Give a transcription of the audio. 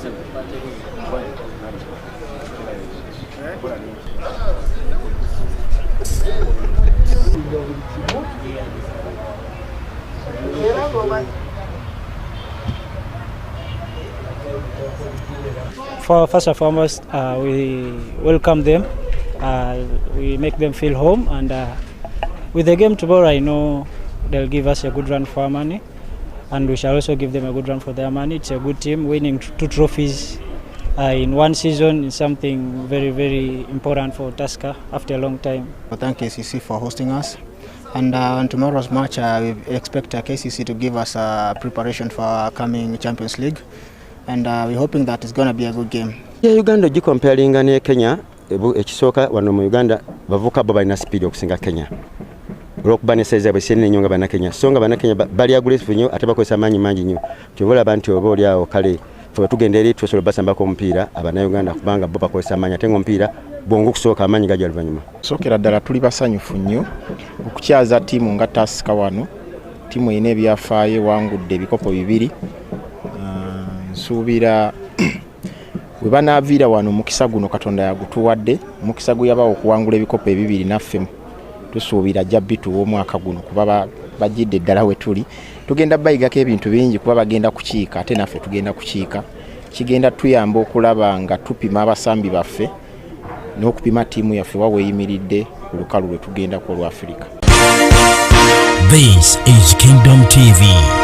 First and foremost, we welcome them. We make them feel home, and with the game tomorrow, I know they'll give us a good run for our money, and we shall also give them a good run for their money. It's a good team. Winning 2 trophies in one season is something very, very important for Tusker after a long time. Thank KCC for hosting us. And on tomorrow's match, we expect KCC to give us a preparation for our coming Champions League. And we're hoping that it's going to be a good game. Yeah, Uganda comparing ne Kenya, ekisooka wano mu Uganda bavuka bo balina speed okusinga Kenya. Olwokuba ne size bwesene nyonga bana Kenya. So nga bana Kenya bali aggressive nnyo ate bakozesa maanyi mangi nnyo. Kyobola abantu oba oli awo kale fwe tugenda eri tusobola basambako omupiira abana Uganda kubanga bo bakozesa maanyi ate ng'omupiira bwongo kusooka amaanyi gajja luvannyuma. Sookera ddala tuli basanyufu nnyo okukyaza ttiimu nga Tusker wano. Ttiimu erina ebyafaayo ewangudde ebikopo 2. Nsuubira we banaaviira wano mukisa guno Katonda yagutuwadde, mukisa guyaba okuwangula ebikopo 2 naffe tusuubira ajja bituwa omwaka guno kuba bajjidde ddala we tuli. Tugenda bayigako ebintu bingi kuba bagenda kukiika ate naffe tugenda kukiika. Kigenda tuyamba okulaba nga tupima abasambi baffe n'okupima ttiimu yaffe wa weeyimiridde ku lukalu lwe tugenda ku olwa Africa. This is Kingdom TV.